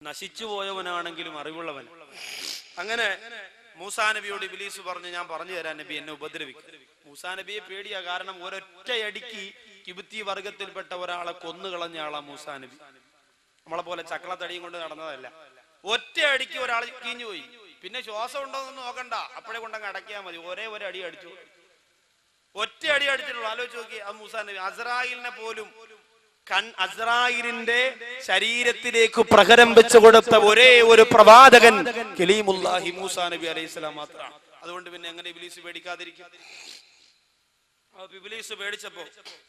നശിച്ചു പോയവനാണെങ്കിലും അറിവുള്ളവൻ. അങ്ങനെ മൂസാ നബിയോട് ഇബ്ലീസ് പറഞ്ഞു, ഞാൻ പറഞ്ഞു തരാൻ നബി, എന്നെ ഉപദ്രവിക്കും. മൂസാ നബിയെ പേടിയാ, കാരണം ഒരൊറ്റയടിക്ക് കിബുത്തി വർഗത്തിൽപ്പെട്ട ഒരാളെ കൊന്നുകളഞ്ഞ ആളാ മൂസാ നബി. നമ്മളെ പോലെ ചക്കളത്തടിയും കൊണ്ട് നടന്നതല്ല. ഒറ്റയടിക്ക് ഒരാൾ കീഞ്ഞു പോയി. പിന്നെ ശ്വാസം ഉണ്ടോന്നൊന്നും നോക്കണ്ട, അപ്പോഴേ കൊണ്ടങ്ങ് അടക്കിയാൽ മതി. ഒരേ ഒരു അടി അടിച്ചു, ഒറ്റ അടി അടിച്ചിട്ടുള്ളൂ. ആലോചിച്ച് നോക്കി, അത് മൂസാ നബി. അസ്രായിലിനെ പോലും അസ്രായിലിന്റെ ശരീരത്തിലേക്ക് പ്രഹരം വെച്ചു കൊടുത്ത ഒരേ ഒരു പ്രവാചകൻ കലീമുല്ലാഹി മൂസാ നബി അലൈഹിസ്സലാം മാത്രമാണ്. അതുകൊണ്ട് പിന്നെ എങ്ങനെ ഇബ്ലീസ് പേടിക്കാതിരിക്കും? ഇബ്ലീസ് പേടിച്ചപ്പോ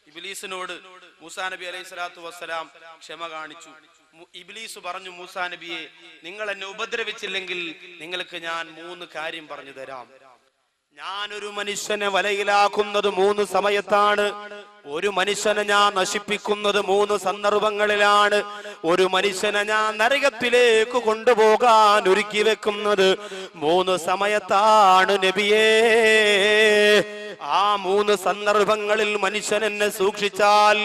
ഇബ്ലീസിനോട് മൂസാ നബി അലൈഹിസ്സലാത്തു വസ്സലാം ക്ഷമ കാണിച്ചു. ഇബ്ലീസ് പറഞ്ഞു, മൂസാ നബിയെ, നിങ്ങൾ എന്നെ ഉപദ്രവിച്ചില്ലെങ്കിൽ നിങ്ങൾക്ക് ഞാൻ 3 കാര്യം പറഞ്ഞു തരാം. ഞാനൊരു മനുഷ്യനെ വലയിലാക്കുന്നത് 3 സമയത്താണ്. ഒരു മനുഷ്യനെ ഞാൻ നശിപ്പിക്കുന്നത് 3 സന്ദർഭങ്ങളിലാണ്. ഒരു മനുഷ്യനെ ഞാൻ നരകത്തിലേക്ക് കൊണ്ടുപോകാൻ ഒരുക്കി വെക്കുന്നത് 3 സമയത്താണ് നബിയേ. ആ 3 സന്ദർഭങ്ങളിൽ മനുഷ്യൻ എന്നെ സൂക്ഷിച്ചാൽ,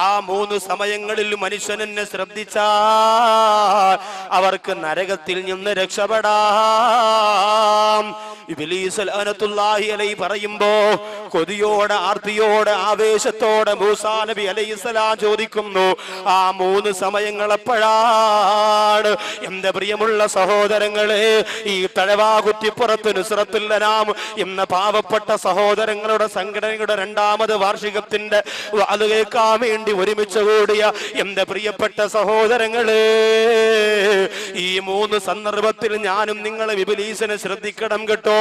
ആ 3 സമയങ്ങളിൽ മനുഷ്യൻ എന്നെ ശ്രദ്ധിച്ചാൽ അവർക്ക് നരകത്തിൽ നിന്ന് രക്ഷപ്പെടാം. ഇബ്ലീസ് ലഅനത്തുല്ലാഹി അലൈഹി പറയുമ്പോ കൊതിയോടെ, ആർത്തിയോടെ, ആവേശത്തോടെ മൂസാ നബി അലൈഹിസ്സലാം ചോദിക്കുന്നു, ആ 3 സമയങ്ങൾ എപ്പോഴാണ്? എന്റെ പ്രിയമുള്ള സഹോദരങ്ങളെ, ഈ തഴവാകുറ്റിപ്പുറത്ത് നുസ്രത്തുൽ അനാം എന്ന പാവപ്പെട്ട സഹോദരങ്ങളുടെ സംഘടനയുടെ 2ാമത് വാർഷികത്തിന്റെ അത് കേൾക്കാൻ വേണ്ടി ഒരുമിച്ച് കൂടിയ എന്റെ പ്രിയപ്പെട്ട സഹോദരങ്ങളെ, ഈ 3 സന്ദർഭത്തിൽ ഞാനും നിങ്ങളെ ഇബ്ലീസിനെ ശ്രദ്ധിക്കണം കേട്ടോ.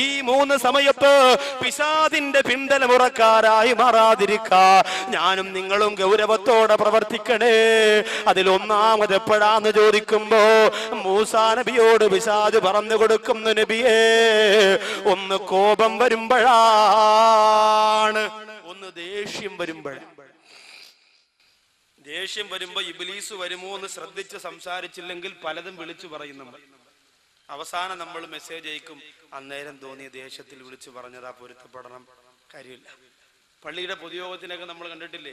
ഈ 3 സമയത്ത് പിശാചിന്റെ പിന്തലമുറക്കാരായി മാറാതിരിക്കാ ഞാനും നിങ്ങളും ഗൗരവത്തോടെ പ്രവർത്തിക്കണേ. അതിൽ 1ാമത് എപ്പോഴാന്ന് ചോദിക്കുമ്പോ മൂസാ നബിയോട് പിശാച് പറഞ്ഞു കൊടുക്കുന്നു, നബിയേ, ഒന്ന് കോപം വരുമ്പോഴാണ്, ഒന്ന് ദേഷ്യം വരുമ്പോഴാണ്. ദേഷ്യം വരുമ്പോ ഇബ്ലീസ് വരുമോ എന്ന് ശ്രദ്ധിച്ച് സംസാരിച്ചില്ലെങ്കിൽ പലതും വിളിച്ചു പറയും നമ്മൾ. അവസാനം നമ്മൾ മെസ്സേജ് അയക്കും, അന്നേരം തോന്നിയ ദേഷ്യത്തിൽ വിളിച്ചു പറഞ്ഞതാ, പൊരുത്തപ്പെടണം, കാര്യമില്ല. പള്ളിയുടെ പൊതുയോഗത്തിനൊക്കെ നമ്മൾ കണ്ടിട്ടില്ലേ?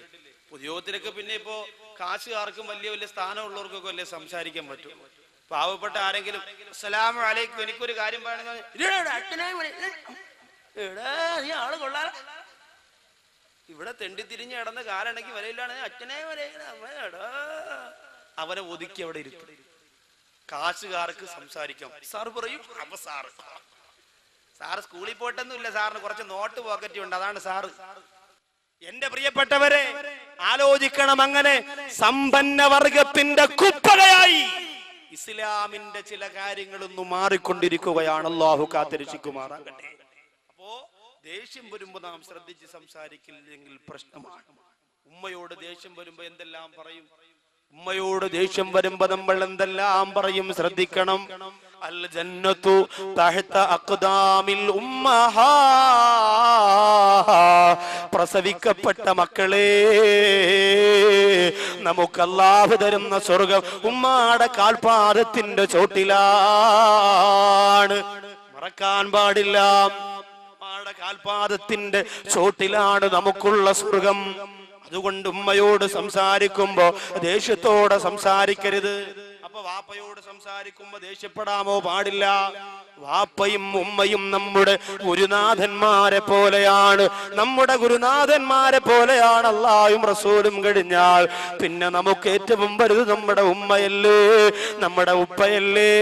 പൊതുയോഗത്തിനൊക്കെ പിന്നെ ഇപ്പോ കാശുകാർക്കും വലിയ വലിയ സ്ഥാനമുള്ളവർക്കൊക്കെ അല്ലേ സംസാരിക്കാൻ പറ്റും. പാവപ്പെട്ട ആരെങ്കിലും അസ്സലാമു അലൈക്കും, എനിക്കൊരു കാര്യം പറയണമെന്ന്, ആള് കൊള്ളാ, ഇവിടെ തെണ്ടിത്തിരിഞ്ഞ് കിടന്ന് കാലണക്കി വരയിലാണ്, അച്ഛനെ വരടാ, അവനെ ഒതുക്കി അവിടെ ഇരുത്തും. കാശുകാർക്ക് സംസാരിക്കാം. സാർ പറയും, അപ്പൊ സാറ് സ്കൂളിൽ പോയിട്ടൊന്നുമില്ല, സാറിന് കുറച്ച് നോട്ട് പോക്കറ്റ് ഉണ്ട്, അതാണ് സാറ്. എന്റെ പ്രിയപ്പെട്ടവരെ, ആലോചിക്കണം. അങ്ങനെ സമ്പന്ന വർഗത്തിന്റെ കുപ്പകയായി ഇസ്ലാമിന്റെ ചില കാര്യങ്ങളൊന്നും മാറിക്കൊണ്ടിരിക്കുകയാണ്. അല്ലാഹു കാത്തിരക്ഷിക്കുമാറാകട്ടെ. അപ്പോ ദേഷ്യം വരുമ്പോ നാം ശ്രദ്ധിച്ച് സംസാരിക്കില്ലെങ്കിൽ പ്രശ്നമാണ്. ഉമ്മയോട് ദേഷ്യം വരുമ്പോ എന്തെല്ലാം പറയും? ഉമ്മയോട് ദേഷ്യം വരുമ്പോ നമ്മൾ എന്തെല്ലാം പറയും? ശ്രദ്ധിക്കണം. അൽ ജന്നത്തു തഹ്ത അഖ്ദാമിൽ ഉമ്മഹാ, പ്രസവിക്കപ്പെട്ട മക്കളെ, നമുക്ക് അല്ലാഹു തരുന്ന സ്വർഗം ഉമ്മാടെ കാൽപാദത്തിന്റെ ചോട്ടിലാണ്. മറക്കാൻ പാടില്ല, ഉമ്മാടെ കാൽപാദത്തിന്റെ ചോട്ടിലാണ് നമുക്കുള്ള സ്വർഗം. അതുകൊണ്ട് ഉമ്മയോട് സംസാരിക്കുമ്പോ ദേഷ്യത്തോടെ സംസാരിക്കരുത്. അപ്പൊ വാപ്പയോട് സംസാരിക്കുമ്പോ ദേഷ്യപ്പെടാമോ? പാടില്ല. വാപ്പയും ഉമ്മയും നമ്മുടെ ഗുരുനാഥന്മാരെ പോലെയാണ്. നമ്മുടെ ഗുരുനാഥന്മാരെ പോലെയാണ് അല്ലാഹുവും റസൂലും കഴിഞ്ഞാൽ പിന്നെ നമുക്ക് ഏറ്റവും വലുത് നമ്മുടെ ഉമ്മയല്ലേ, നമ്മുടെ ഉപ്പയല്ലേ.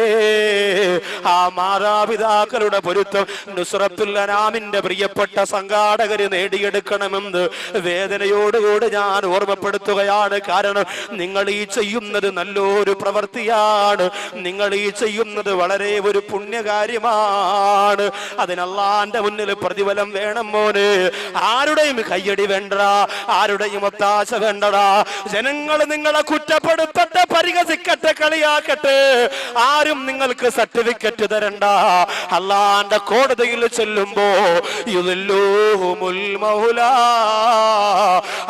ആ മാതാപിതാക്കളുടെ പൊരുത്തം നുസ്രത്തുൽ അനാമിന്റെ പ്രിയപ്പെട്ട സംഘാടകര് നേടിയെടുക്കണമെന്ന് വേദനയോടുകൂടി ഞാൻ ഓർമ്മപ്പെടുത്തുകയാണ്. കാരണം നിങ്ങൾ ഈ ചെയ്യുന്നത് നല്ലൊരു പ്രവൃത്തിയാണ്, നിങ്ങൾ ഈ ചെയ്യുന്നത് വളരെ ഒരു പുണ്യകാര്യം ാണ്. അതിന് അല്ലാഹുവിന്റെ മുന്നിൽ പ്രതിഫലം വേണം മോനെ. ആരുടെയും കയ്യടി വേണ്ടടാ, ആരുടെയും ഒത്താശ വേണ്ടടാ. ജനങ്ങൾ നിങ്ങളെ കുറ്റപ്പെടുത്തട്ടെ, പരിഹസിക്കട്ടെ, കളിയാക്കട്ടെ, ആരും നിങ്ങൾക്ക് സർട്ടിഫിക്കറ്റ് തരണ്ട. അല്ലാഹുവിന്റെ കോടതിയിൽ ചെല്ലുമ്പോ യുദല്ലുഹുമുൽ മൗലാ,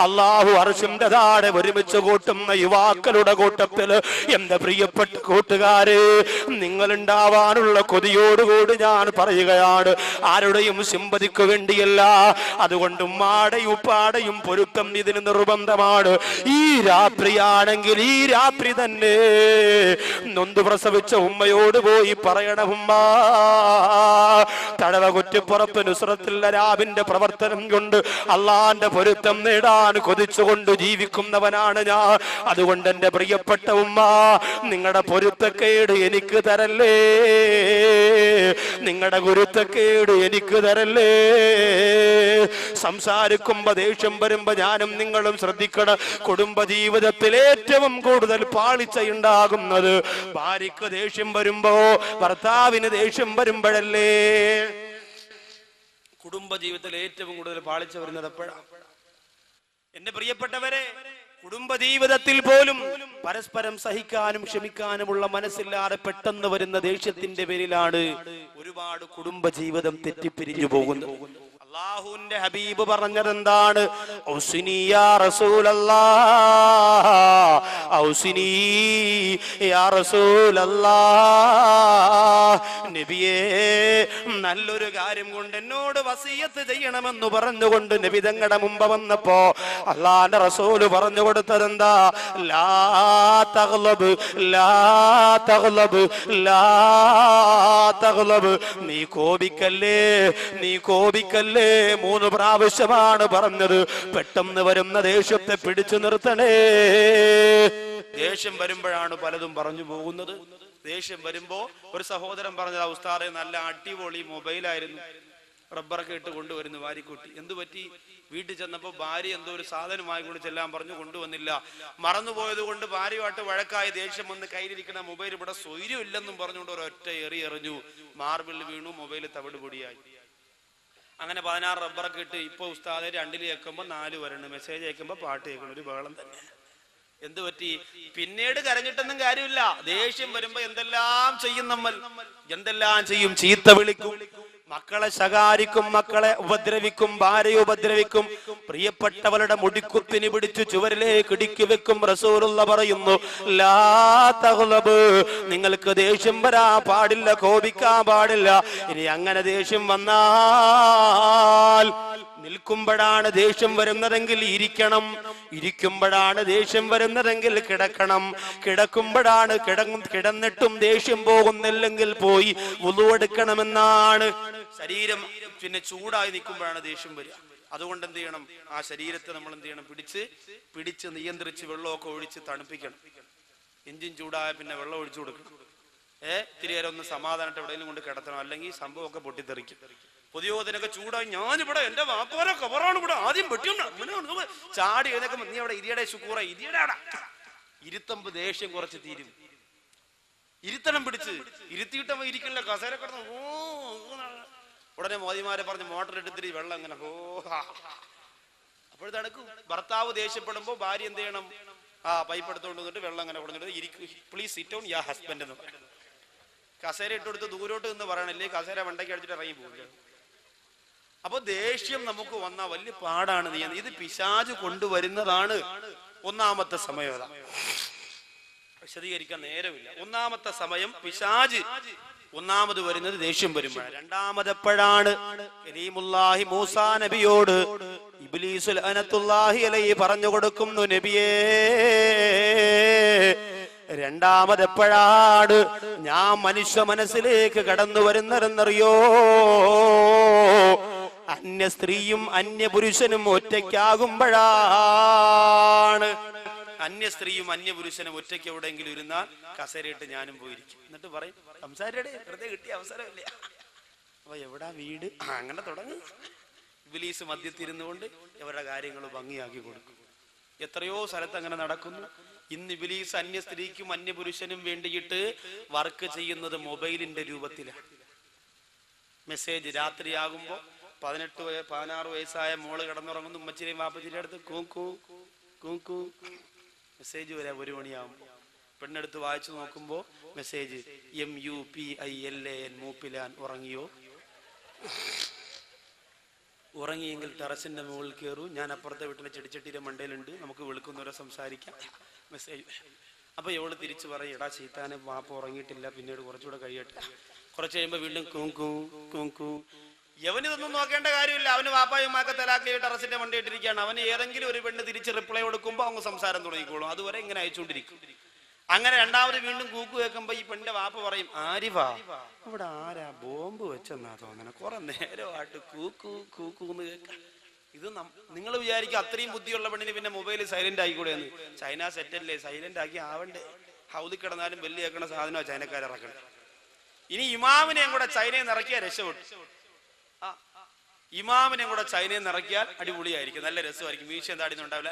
അല്ലാഹു അർശിന്റെ താഴെ ഒരുമിച്ച് കൂട്ടുന്ന യുവാക്കളുടെ കൂട്ടത്തിൽ എന്റെ പ്രിയ പ്രിയപ്പെട്ട കൂട്ടുകാരെ, നിങ്ങൾ ഉണ്ടാവാനുള്ള കൊതിയോടുകൂടി ഞാൻ പറയുകയാണ്, ആരുടെയും സിമ്പതിക്ക് വേണ്ടിയല്ല. അതുകൊണ്ട് ഉമ്മാടയും ഉപ്പാടയും പൊരുത്തം ഇതിന് നിർബന്ധമാണ്. ഈ രാത്രിയാണെങ്കിൽ ഈ രാത്രി തന്നെ നൊന്ത് പ്രസവിച്ച ഉമ്മയോട് പോയി പറയണം, ഉമ്മ തടവ കുറ്റിപ്പുറത്ത് നുസ്രത്തുൽ അരാബിന്റെ പ്രവർത്തനം കൊണ്ട് അള്ളാന്റെ പൊരുത്തം നേടാൻ കൊതിച്ചുകൊണ്ട് ജീവിക്കുന്നവനാണ് ഞാൻ. അതുകൊണ്ട് എന്റെ പ്രിയപ്പെട്ട ഉമ്മ, നിങ്ങളുടെ പൊരുത്തക്കേട് എനിക്ക് തരല്ലേ, നിങ്ങളുടെ ഗുരുത്തക്കേട് എനിക്ക് തരല്ലേ. സംസാരിക്കുമ്പോ ദേഷ്യം വരുമ്പോ ഞാനും നിങ്ങളും ശ്രദ്ധിക്കണം. കുടുംബജീവിതത്തിൽ ഏറ്റവും കൂടുതൽ പാളിച്ചയുണ്ടാകുന്നത് ഭാര്യക്ക് ദേഷ്യം വരുമ്പോ, ഭർത്താവിന് ദേഷ്യം വരുമ്പോഴല്ലേ. കുടുംബജീവിതത്തിൽ ഏറ്റവും കൂടുതൽ പാളിച്ച വരുന്നത് എപ്പോഴാണ്? എന്റെ പ്രിയപ്പെട്ടവരെ, കുടുംബജീവിതത്തിൽ പോലും പരസ്പരം സഹിക്കാനും ക്ഷമിക്കാനുമുള്ള മനസ്സില്ലാതെ പെട്ടെന്ന് വരുന്ന ദേഷ്യത്തിന്റെ പേരിലാണ് ഒരുപാട് കുടുംബജീവിതം തെറ്റിപ്പിരിഞ്ഞു പോകുന്നത്. അല്ലാഹുവിന്റെ ഹബീബ് പറഞ്ഞത് എന്താണ്? ഔസിനി യാ റസൂലല്ലാഹ്, ഔസിനി യാ റസൂലല്ലാഹ്. നബിയേ, നല്ലൊരു കാര്യം കൊണ്ട് എന്നോട് വസിയത്ത് ചെയ്യണമെന്ന് പറഞ്ഞുകൊണ്ട് നബി തങ്ങളുടെ മുമ്പ് വന്നപ്പോ അല്ലാഹുവിന്റെ റസൂല് പറഞ്ഞു കൊടുത്തത് എന്താ? ലാ തഗ്ലബ്, ലാ തഗ്ലബ്, ലാ തഗ്ലബ്. നീ കോപിക്കല്ലേ, നീ കോപിക്കല്ലേ. 3 പ്രാവശ്യമാണ് പറഞ്ഞത്. പെട്ടെന്ന് വരുന്ന ദേഷ്യത്തെ പിടിച്ചു നിർത്തണേ. ദേഷ്യം വരുമ്പോഴാണ് പലതും പറഞ്ഞു പോകുന്നത്. ദേഷ്യം വരുമ്പോ ഒരു സഹോദരൻ പറഞ്ഞത്, ഉസ്താദെ നല്ല അടിപൊളി മൊബൈലായിരുന്നു, റബ്ബറൊക്കെ ഇട്ട് കൊണ്ടുവരുന്നു വാരിക്കൂട്ടി. എന്തു പറ്റി? വീട്ടിൽ ചെന്നപ്പോ ഭാര്യ എന്തോ ഒരു സാധനമായി കൊണ്ട് ചെല്ലാൻ പറഞ്ഞു, കൊണ്ടുവന്നില്ല. മറന്നുപോയത് കൊണ്ട് ഭാര്യയുമായിട്ട് വഴക്കായി ദേഷ്യം വന്ന് കയ്യിലിരിക്കുന്ന മൊബൈൽ ഇവിടെ സ്വൈര്യം ഇല്ലെന്നും പറഞ്ഞുകൊണ്ട് ഒരൊറ്റ എറിഞ്ഞു. മാർബിൾ വീണു, മൊബൈൽ തവിട് പൊടിയായി. അങ്ങനെ 16 റബ്ബറൊക്കെ ഇട്ട് ഇപ്പൊ ഉസ്താദെ 2 കേൾക്കുമ്പോ 4 വരണം, മെസ്സേജ് അയക്കുമ്പോ പാട്ട് കേൾക്കണം. ഒരു ബഹളം തന്നെ. എന്തു പറ്റി? പിന്നീട് കരഞ്ഞിട്ടൊന്നും കാര്യമില്ല. ദേഷ്യം വരുമ്പോ എന്തെല്ലാം ചെയ്യും നമ്മൾ, എന്തെല്ലാം ചെയ്യും? ചീത്ത വിളിക്കും, മക്കളെ ശകാരിക്കും, മക്കളെ ഉപദ്രവിക്കും, ഭാര്യയെ ഉപദ്രവിക്കും, പ്രിയപ്പെട്ടവരുടെ മുടിക്കുത്തിന് പിടിച്ചു ചുവരിലേക്ക് ഇടുക്കി വെക്കും. റസൂലുള്ള പറയുന്നു, ലാ തഗ്ലബ്, നിങ്ങൾക്ക് ദേഷ്യം വരാൻ പാടില്ല, കോപിക്കാൻ പാടില്ല. ഇനി അങ്ങനെ ദേഷ്യം വന്നാൽ നിൽക്കുമ്പോഴാണ് ദേഷ്യം വരുന്നതെങ്കിൽ ഇരിക്കണം, ഇരിക്കുമ്പോഴാണ് ദേഷ്യം വരുന്നതെങ്കിൽ കിടക്കണം, കിടക്കുമ്പോഴാണ് കിടന്നിട്ടും ദേഷ്യം പോകുന്നില്ലെങ്കിൽ പോയി വുളു എടുക്കണമെന്നാണ്. ശരീരം പിന്നെ ചൂടായി നിൽക്കുമ്പോഴാണ് ദേഷ്യം വരിക. അതുകൊണ്ട് എന്ത് ചെയ്യണം? ആ ശരീരത്തെ നമ്മൾ എന്ത് ചെയ്യണം? പിടിച്ച് നിയന്ത്രിച്ച് വെള്ളമൊക്കെ ഒഴിച്ച് തണുപ്പിക്കണം. എഞ്ചിൻ ചൂടായ പിന്നെ വെള്ളം ഒഴിച്ചു കൊടുക്കണം. ഇത്തിരി നേരം ഒന്ന് സമാധാനമായിട്ട് എവിടെയെങ്കിലും കൊണ്ട് കിടത്തണം, അല്ലെങ്കിൽ സംഭവമൊക്കെ പൊട്ടിത്തെറിക്കും. പൊതുയോഗത്തിനൊക്കെ ചൂടായി ഞാനിവിടെ എന്റെ വാപ്പാരെ കവറാണ് ഇവിടെ ആദ്യം വെട്ടിയുണ്ട് ചാടി എഴുന്നേക്കുമ്പോ നീ അവിടെ ഇരിയുടെ ശുക്കൂറ ഇരിയുടെ ഇരുത്തമ്പ് ദേഷ്യം കുറച്ച് തീരും. ഇരുത്തണം പിടിച്ച് ഇരുത്തിയിട്ടവ ഇരിക്കണില്ല, കസേര കിടന്ന് ഉടനെ മോദിമാരെ പറഞ്ഞ് മോട്ടർ എടുത്തിട്ട് വെള്ളം ഇങ്ങനെ അപ്പോഴത്തടക്കും. ഭർത്താവ് ദേഷ്യപ്പെടുമ്പോ ഭാര്യ എന്ത് ചെയ്യണം? പൈപ്പ് എടുത്തോണ്ട് വന്നിട്ട് വെള്ളം അങ്ങനെ കൊടുത്തിട്ട് ഇരിക്കും. Please sit down yeah husband എന്ന് പറയണം. കസേര ഇട്ടെടുത്ത് ദൂരോട്ട് നിന്ന് പറയണല്ലേ, കസേര വണ്ടയ്ക്ക് അടിച്ചിട്ട് ഇറങ്ങി പോകുക. അപ്പൊ ദേഷ്യം നമുക്ക് വന്ന വലിയ പാടാണ്. ഇത് പിശാച് കൊണ്ടുവരുന്നതാണ്. ഒന്നാമത്തെ സമയം വിശദീകരിക്കാൻ നേരമില്ല. ഒന്നാമത്തെ സമയം പിശാച് ഒന്നാമത് വരുന്നത് ദേഷ്യം വരുമ്പോഴാണ്. രണ്ടാമതെപ്പോഴാണ്? കരീമുല്ലാഹി മൂസാ നബിയോട് ഇബ്ലീസ് ലഅനത്തുല്ലാഹി അലൈഹി പറഞ്ഞു കൊടുക്കുന്നു, നബിയേ രണ്ടാമതെപ്പോഴാണ് ഞാൻ മനുഷ്യ മനസ്സിലേക്ക് കടന്നു വരുന്നതെന്നറിയോ? അന്യ സ്ത്രീയും അന്യ പുരുഷനും ഒറ്റയ്ക്കാകുമ്പോഴാണ്. അന്യ സ്ത്രീയും അന്യ പുരുഷനും ഒറ്റയ്ക്ക് എവിടെയെങ്കിലും ഇരുന്നാൽ കസേരയിട്ട് ഞാനും പോയിരിക്കും. എന്നിട്ട് പറയും, സംസാരിയുടെ വെറുതെ കിട്ടിയ അവസരമില്ല, അപ്പൊ എവിടാ വീട്? അങ്ങനെ തുടങ്ങും. ഇബ്ലീസ് മധ്യത്തിരുന്നുകൊണ്ട് ഇവരുടെ കാര്യങ്ങൾ ഭംഗിയാക്കി കൊടുക്കും. എത്രയോ സ്ഥലത്ത് അങ്ങനെ നടക്കുന്നു. ഇന്ന് ഇബ്ലീസ് അന്യ സ്ത്രീക്കും അന്യ പുരുഷനും വേണ്ടിയിട്ട് വർക്ക് ചെയ്യുന്നത് മൊബൈലിന്റെ രൂപത്തിലാണ്. മെസ്സേജ് രാത്രിയാകുമ്പോ 16 വയസ്സായ മോള് കിടന്നുറങ്ങുന്നു, ഉമ്മച്ചിരെയും വാപ്പച്ചിയുടെ അടുത്ത് കൂക്കൂ കൂക്കൂ മെസ്സേജ് വരാം. 1 മണിയാകുമ്പോ പെണ്ണെടുത്ത് വായിച്ചു നോക്കുമ്പോ മെസ്സേജ് MUPILAN മൂപ്പിലാൻ. ഉറങ്ങിയോ? ഉറങ്ങിയെങ്കിൽ ടെറസിന്റെ മുകളിൽ കയറൂ, ഞാൻ അപ്പുറത്തെ വീട്ടിലെ ചെടിച്ചട്ടിയുടെ മണ്ടയിലുണ്ട്, നമുക്ക് വെളുക്കുന്നവരെ സംസാരിക്കാം. മെസ്സേജ് അപ്പൊ ഇവള് തിരിച്ചു പറയും, എടാ ചീത്താനെ വാപ്പ ഉറങ്ങിയിട്ടില്ല, പിന്നീട് കുറച്ചുകൂടെ കഴിയട്ടെ. കുറച്ച് കഴിയുമ്പോ വീണ്ടും കൂങ്കൂ കൂങ്കൂ. യവനിതൊന്നും നോക്കേണ്ട കാര്യമില്ല. അവന് വാപ്പായും ഉമ്മാക്കെ തലാക്കിയിട്ട് അറസിന്റെ വണ്ടി ഇട്ടിരിക്കുകയാണ്. അവന് ഏതെങ്കിലും ഒരു പെണ്ണ് തിരിച്ച് റിപ്ലൈ കൊടുക്കുമ്പോൾ അവന് സംസാരം തുടങ്ങിക്കോളും. അതുവരെ ഇങ്ങനെ അയച്ചുകൊണ്ടിരിക്കും. അങ്ങനെ രണ്ടാമത് വീണ്ടും കൂക്കു വെക്കുമ്പോ ഈ പെണ്ണിന്റെ വാപ്പ പറയും, ആരിവാ ഇവിടെ ആരാ ബോംബ് വെച്ചെന്നാ തോന്നണ, കുറെ നേരമായിട്ട് കൂക്കൂ കൂക്കൂന്ന് കേൾക്കാം. ഇത് നിങ്ങൾ വിചാരിക്കും അത്രയും ബുദ്ധിയുള്ള പെണ്ണിന് പിന്നെ മൊബൈൽ സൈലന്റ് ആയിക്കൂടെയെന്ന്. ചൈന സെറ്റല്ലേ, സൈലന്റ് ആക്കി ആവണ്ടേ. ഹൗദി കിടന്നാലും ബെല്ല് കേൾക്കണ സാധനമാണ് ചൈനക്കാരിറക്കണം. ഇനി ഇമാമിനെയും കൂടെ ചൈനയിൽ നിന്ന് ഇറക്കിയാൽ രക്ഷപ്പെട്ടു. ഇമാമിനെയും കൂടെ ചൈനയിൽ നിന്ന് ഇറക്കിയാൽ അടിപൊളിയായിരിക്കും, നല്ല രസമായിരിക്കും. മീശ താടിന്നുണ്ടാവില്ല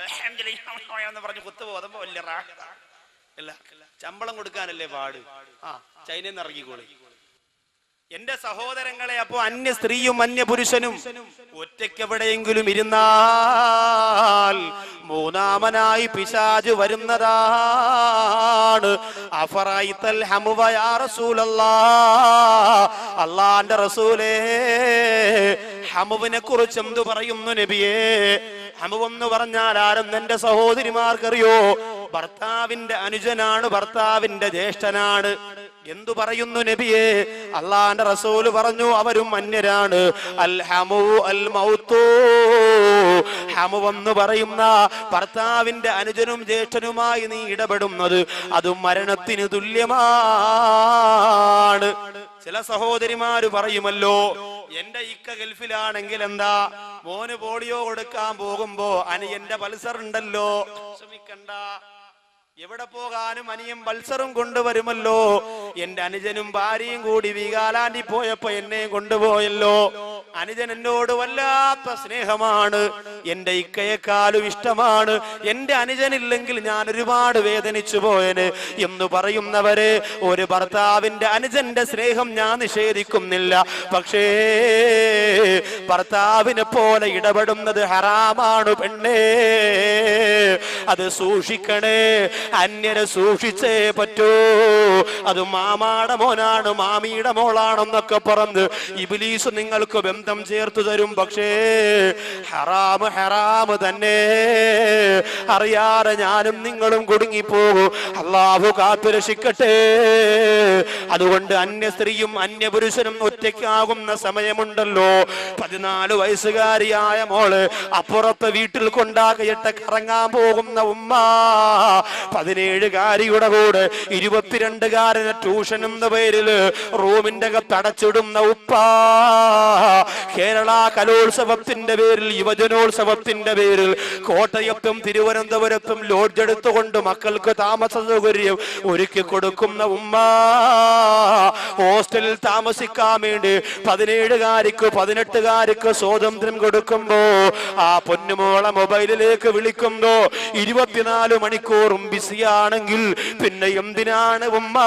എന്ന് പറഞ്ഞ് കുത്തു പോതുമ്പോ വലിയ അല്ല, ശമ്പളം കൊടുക്കാനല്ലേ പാട്. ചൈനയിൽ നിന്ന് ഇറങ്ങിക്കോളി. എന്റെ സഹോദരങ്ങളെ, അപ്പോ അന്യ സ്ത്രീയും അന്യ പുരുഷനും ഒറ്റയ്ക്കെവിടെയെങ്കിലും ഇരുന്നാൽ മൂന്നാമനായി പിശാച് വരുന്നതാണ്. അഫറൈതൽ ഹമുവ യാ റസൂലല്ലാഹ്, അല്ലാഹുവിന്റെ റസൂലേ ഹമുവിനെ കുറിച്ച് എന്തു പറയുന്നു നബിയേ? ഹമുവെന്ന് പറഞ്ഞാൽ ആരെന്ന് എന്റെ സഹോദരിമാർക്കറിയോ? ഭർത്താവിന്റെ അനുജനാണ്, ഭർത്താവിന്റെ ജ്യേഷ്ഠനാണ്. എന്തു പറയുന്നു നബിയേ? അള്ളാന്റെ റസൂല് പറഞ്ഞു, അവരും അന്യരാണ്. അൽ ഹമു അൽ മൗതു, ഹമുവെന്ന് പറയുന്ന ഭർത്താവിന്റെ അനുജനും ജ്യേഷ്ഠനുമായി നീ ഇടപെടുന്നത് അതും മരണത്തിന് തുല്യമാണ്. ചില സഹോദരിമാര് പറയുമല്ലോ, എന്റെ ഇക്ക ഗൾഫിലാണെങ്കിൽ എന്താ, മോന് പോളിയോ കൊടുക്കാൻ പോകുമ്പോ അനിയന്റെ പൾസർ ഉണ്ടല്ലോ, ശ്രമിക്കണ്ട, എവിടെ പോകാനും അനിയൻ പൾസറും കൊണ്ടുവരുമല്ലോ. എന്റെ അനുജനും ഭാര്യയും കൂടി വീഗാലാൻഡിൽ പോയപ്പോ എന്നെ കൊണ്ടുപോയല്ലോ. അനുജൻ എന്നോട് വല്ലാത്ത സ്നേഹമാണ്, എന്റെ ഇക്കയെക്കാളും ഇഷ്ടമാണ്. എന്റെ അനുജനില്ലെങ്കിൽ ഞാൻ ഒരുപാട് വേദനിച്ചു പോയന് എന്ന് പറയുന്നവര്, ഒരു ഭർത്താവിന്റെ അനുജന്റെ സ്നേഹം ഞാൻ നിഷേധിക്കുന്നില്ല. പക്ഷേ ഭർത്താവിനെ പോലെ ഇടപെടുന്നത് ഹറാമാണ് പെണ്ണേ, അത് സൂക്ഷിക്കണേ. അന്യരെ സൂക്ഷിച്ചേ പറ്റൂ. അത് മാമാടെ മോനാണ്, മാമിയുടെ മോളാണെന്നൊക്കെ പറഞ്ഞ് ഇബ്ലീസ് നിങ്ങൾക്ക് ബന്ധം ചേർത്തു തരും. പക്ഷേ ഹറാമ് ഹറാമ് തന്നെ, അറിയാതെ ഞാനും നിങ്ങളും കുടുങ്ങിപ്പോകും. അള്ളാഹു കാത്തുരക്ഷിക്കട്ടെ. അതുകൊണ്ട് അന്യ സ്ത്രീയും അന്യ പുരുഷനും ഒറ്റയ്ക്കാകുന്ന സമയമുണ്ടല്ലോ. 14 വയസ്സുകാരിയായ മോള് അപ്പുറത്തെ വീട്ടിൽ കൊണ്ടാക്കിയിട്ട് കറങ്ങാൻ പോകുന്ന ഉമ്മ, 17കാരിയുടെ കൂടെ 22കാരനെ ട്യൂഷൻ എന്ന പേരില് റൂമിന്റെ അകത്തടച്ചിടുന്ന ഉപ്പ, കേരള കലോത്സവത്തിന്റെ പേരിൽ, യുവജനോത്സവത്തിന്റെ പേരിൽ കോട്ടയത്തും തിരുവനന്തപുരത്തും ലോഡ്ജ് എടുത്തുകൊണ്ട് മക്കൾക്ക് താമസ സൗകര്യം ഒരുക്കി കൊടുക്കുന്ന ഉമ്മ, ഹോസ്റ്റലിൽ താമസിക്കാൻ വേണ്ടി 17കാരിക്ക് 18കാരിക്ക് സ്വാതന്ത്ര്യം കൊടുക്കുമ്പോ ആ പൊന്നുമോളെ മൊബൈലിലേക്ക് വിളിക്കുമ്പോ 24 മണിക്കൂറും ബിസിയാണെങ്കിൽ പിന്നെ എന്തിനാണ് ഉമ്മ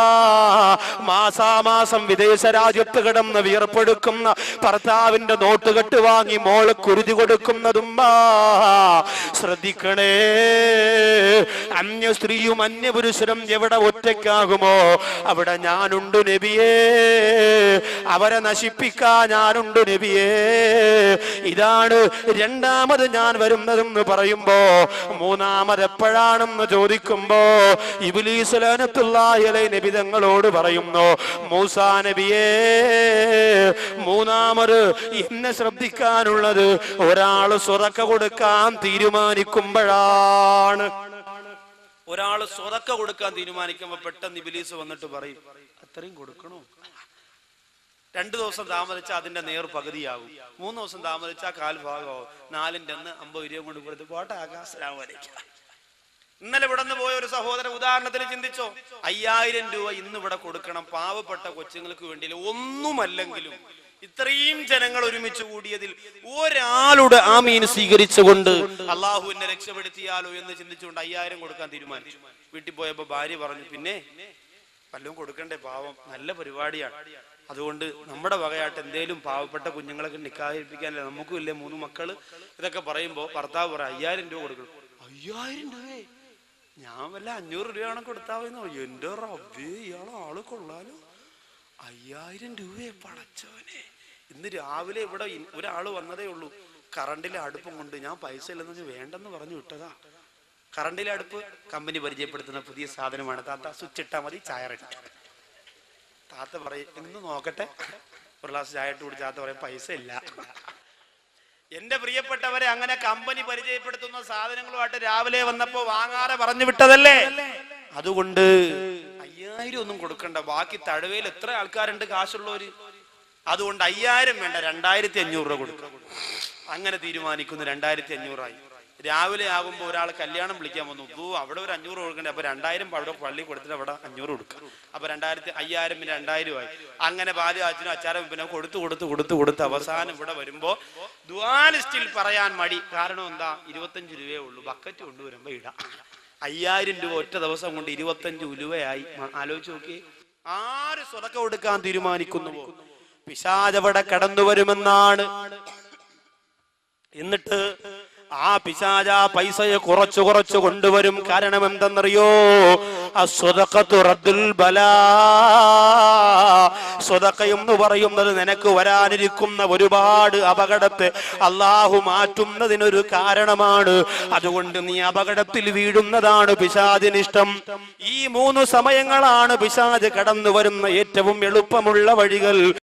മാസാമാസം വിദേശ രാജ്യത്ത് കിടന്ന് വിയർപ്പെടുക്കുന്ന ഭർത്താവിന്റെ നോട്ടുകെട്ട് വാങ്ങി മോള് കുരുതി കൊടുക്കുന്നതുമ്മ? ശ്രദ്ധിക്കണേ. അന്യ സ്ത്രീയും അന്യ പുരുഷനും എവിടെ ഒറ്റയ്ക്കാകുമോ അവിടെ ഞാനുണ്ട് നബിയേ, അവരെ നശിപ്പിക്കാൻ ഞാനുണ്ട് നബിയേ. ഇതാണ് രണ്ടാമത് ഞാൻ വരുന്നതെന്ന് പറയുമ്പോ, മൂന്നാമത് എപ്പോഴാണെന്ന് ചോദിക്കുമ്പോ ഇബ്ലീസ് ലഅനത്തുല്ലാഹി അലൈഹി നബി തങ്ങളോട് പറയുന്നു, മൂസാ നബിയേ, മൂന്നാമത് എന്നെ ശ്രദ്ധിക്കാനുള്ളത് ഒരാള് സ്വതക്ക കൊടുക്കാൻ തീരുമാനിക്കുമ്പോഴാണ്. ഒരാള് സ്വതക്ക കൊടുക്കാൻ തീരുമാനിക്കുമ്പോ പെട്ടെന്ന് ഇബ്ലീസ് വന്നിട്ട് പറയും, അത്രയും കൊടുക്കണോ? 2 ദിവസം താമസിച്ചാൽ അതിന്റെ നേർ പകുതിയാവും, 3 ദിവസം താമസിച്ചാൽ 1/4 ഭാഗമാവും, 4ന്റെ അന്ന് 50 രൂപ കൊണ്ട് കൊടുത്ത് പോട്ടെ ആകാം, അസ്സലാമു അലൈക്കും. ഇന്നലെ ഇവിടെ നിന്ന് പോയ ഒരു സഹോദരൻ ഉദാഹരണത്തിന് ചിന്തിച്ചോ, 5000 രൂപ ഇന്ന് ഇവിടെ കൊടുക്കണം പാവപ്പെട്ട കൊച്ചുങ്ങൾക്ക് വേണ്ടി. ഒന്നുമല്ലെങ്കിലും ഇത്രയും ജനങ്ങൾ ഒരുമിച്ച് കൂടിയതിൽ ഒരാളുടെ ആമീൻ സ്വീകരിച്ചുകൊണ്ട് അള്ളാഹു എന്നെ രക്ഷപ്പെടുത്തിയാലോ എന്ന് ചിന്തിച്ചുകൊണ്ട് 5000 കൊടുക്കാൻ തീരുമാനിച്ചു. വീട്ടിൽ പോയപ്പോ ഭാര്യ പറഞ്ഞു, പിന്നെ വല്ലതും കൊടുക്കണ്ടേ, പാവം, നല്ല പരിപാടിയാണ്, അതുകൊണ്ട് നമ്മുടെ വകയായിട്ട് എന്തേലും പാവപ്പെട്ട കുഞ്ഞുങ്ങളൊക്കെ നിക്കാഹിപ്പിക്കാനല്ലേ, നമുക്കും ഇല്ലേ 3 മക്കള്. ഇതൊക്കെ പറയുമ്പോ ഭർത്താവ് പറയാം, 5000 രൂപ കൊടുക്കണം. 5000 രൂപയെ ഞാൻ വല്ല 500 രൂപയാണ് കൊടുത്താവുന്നോ? എന്റെ റബ്ബേ, ഇയാളെ ആള് കൊള്ളാലോ, 5000 രൂപയെ പടച്ചവനെ. ഇന്ന് രാവിലെ ഇവിടെ ഒരാള് വന്നതേ ഉള്ളൂ, കറണ്ടിലെ അടുപ്പം കൊണ്ട്. ഞാൻ പൈസ ഇല്ലെന്ന് വേണ്ടെന്ന് പറഞ്ഞു വിട്ടതാ. കറണ്ടിലെ അടുപ്പ് കമ്പനി പരിചയപ്പെടുത്തുന്ന പുതിയ സാധനമാണ്. താത്ത സ്വിച്ച് ഇട്ടാൽ മതി, ചായ റെഡി. താത്ത പറയും ഇന്ന് നോക്കട്ടെ, ഒരു ഗ്ലാസ് ചായ ഇട്ട് കുടിച്ച് താത്ത പറയും പൈസ ഇല്ല. എന്റെ പ്രിയപ്പെട്ടവരെ, അങ്ങനെ കമ്പനി പരിചയപ്പെടുത്തുന്ന സാധനങ്ങളുമായിട്ട് രാവിലെ വന്നപ്പോ വാങ്ങാതെ പറഞ്ഞു വിട്ടതല്ലേ. അതുകൊണ്ട് 5000 ഒന്നും കൊടുക്കണ്ട, ബാക്കി തഴവയിൽ എത്ര ആൾക്കാരുണ്ട് കാശുള്ളവര്. അതുകൊണ്ട് 5000 വേണ്ട, 2500 രൂപ കൊടുക്കും. അങ്ങനെ തീരുമാനിക്കുന്നു. 2500 രാവിലെ ആകുമ്പോൾ ഒരാൾ കല്യാണം വിളിക്കാൻ വന്നു. അവിടെ ഒരു 500 കൊടുക്കണ്ടേ, അപ്പൊ 2000 അവിടെ പള്ളി കൊടുത്തിട്ട് അവിടെ 500 കൊടുക്കും. അപ്പൊ 5000 പിന്നെ 2000 ആയി. അങ്ങനെ പാലും അച്ഛനും അച്ചാറും പിന്നെ കൊടുത്ത് അവസാനം ഇവിടെ വരുമ്പോ ദുആലിസ്റ്റിൽ പറയാൻ മടി. കാരണം എന്താ, 25 രൂപയേ ഉള്ളൂ, ബക്കറ്റ് കൊണ്ടുവരുമ്പോ ഇടാം. 5000 രൂപ ഒറ്റ ദിവസം കൊണ്ട് 25 ഉലുവയായി. ആലോചിച്ച് നോക്കി, ആര് സ്വതക്ക കൊടുക്കാൻ തീരുമാനിക്കുന്നുവോ പിശാച് അവിടെ കടന്നു വരുമെന്നാണ്. എന്നിട്ട് ആ പിശാച പൈസയെ കുറച്ചു കൊണ്ടുവരും. കാരണം എന്തെന്നറിയോ, അസ്വദഖത്തു റദ്ദുൽ ബലാ. സ്വദഖ എന്ന് പറയുന്നത് നിനക്ക് വരാനിരിക്കുന്ന ഒരുപാട് അപകടത്തെ അള്ളാഹു മാറ്റുന്നതിനൊരു കാരണമാണ്. അതുകൊണ്ട് നീ അപകടത്തിൽ വീഴുന്നതാണ് പിശാചിനിഷ്ടം. ഈ 3 സമയങ്ങളാണ് പിശാച് കടന്നു വരുന്ന ഏറ്റവും എളുപ്പമുള്ള വഴികൾ.